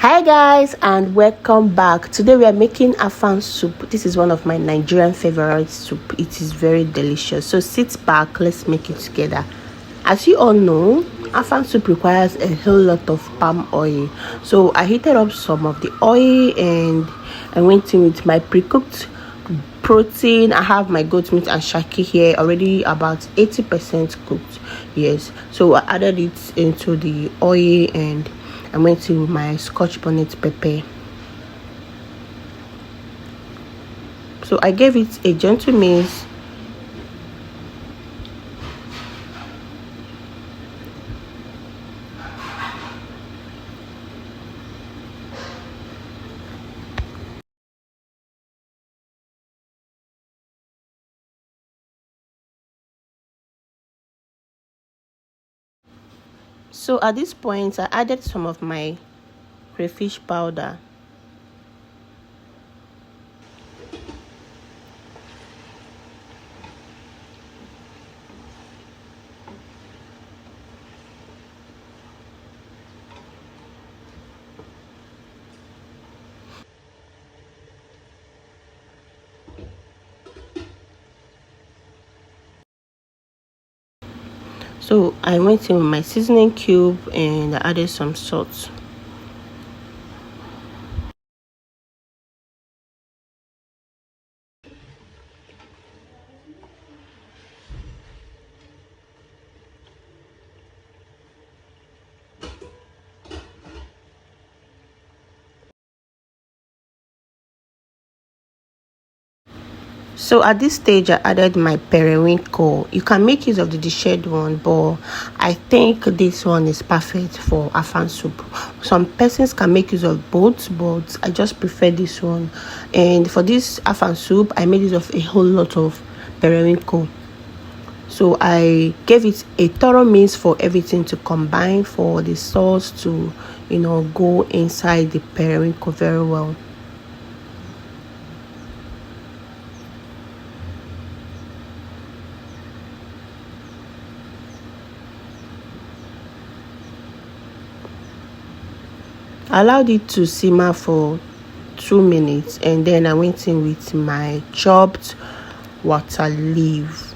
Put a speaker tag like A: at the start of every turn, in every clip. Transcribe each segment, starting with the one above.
A: Hi guys, and welcome back. Today we are making Afang soup. This is one of my Nigerian favorite soup. It is very delicious. So sit back, let's make it together. As you all know, Afang soup requires a whole lot of palm oil. So I heated up some of the oil and I went in with my pre-cooked protein. I have my goat meat and shaki here already about 80% cooked. Yes, so I added it into the oil and I went to my scotch bonnet pepper. So I gave it a gentle mix. So at this point, I added some of my crayfish powder. So I went in with my seasoning cube and I added some salt. So at this stage, I added my periwinkle. You can make use of the deshelled one, but I think this one is perfect for Afang soup. Some persons can make use of both, but I just prefer this one. And for this Afang soup, I made use of a whole lot of periwinkle. So I gave it a thorough mix for everything to combine, for the sauce to, go inside the periwinkle very well. I allowed it to simmer for 2 minutes and then I went in with my chopped water leaf.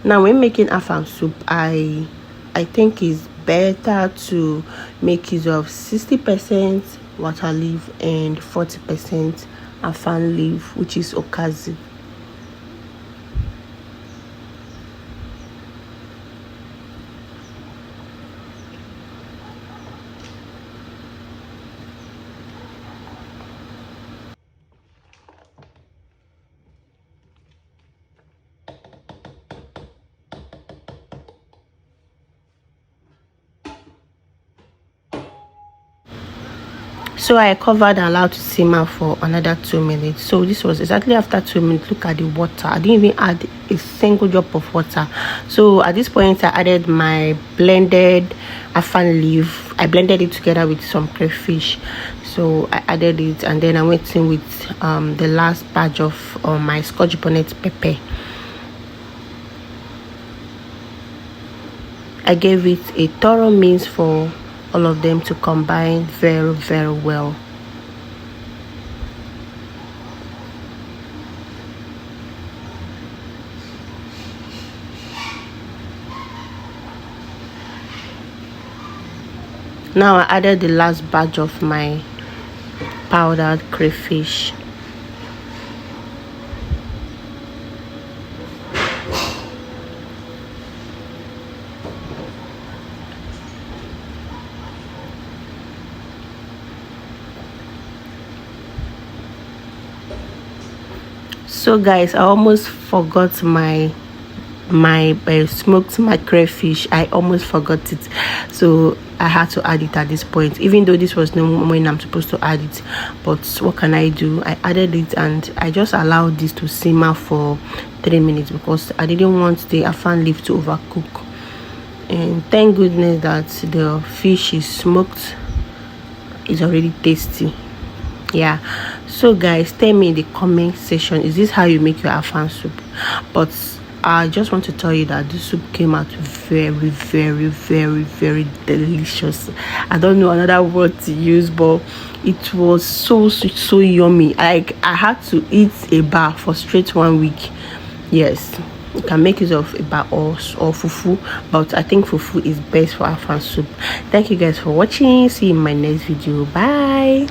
A: Now when making Afang soup, I think it's better to make use of 60% water leaf and 40% Afang leaf, which is okazi. So I covered and allowed to simmer for another 2 minutes. So this was exactly after 2 minutes. Look at the water. I didn't even add a single drop of water. So at this point, I added my blended Afang leaf. I blended it together with some crayfish. So I added it and then I went in with the last batch of my scotch bonnet pepper. I gave it a thorough mix for all of them to combine very well. Now I added the last batch of my powdered crayfish. So guys, I almost forgot my smoked my crayfish. I almost forgot it, so I had to add it at this point, even though this was no when I'm supposed to add it. But what can I do? I added it and I just allowed this to simmer for 3 minutes because I didn't want the Afang leaf to overcook. And thank goodness that the fish is smoked. It's already tasty. Yeah, so guys, tell me in the comment section, is this how you make your Afang soup? But I just want to tell you that the soup came out very, very, very, very delicious. I don't know another word to use, but it was so yummy. Like, I had to eat a bar for straight 1 week. Yes, you can make use of a bar or fufu, but I think fufu is best for afang soup. Thank you guys for watching. See you in my next video. Bye.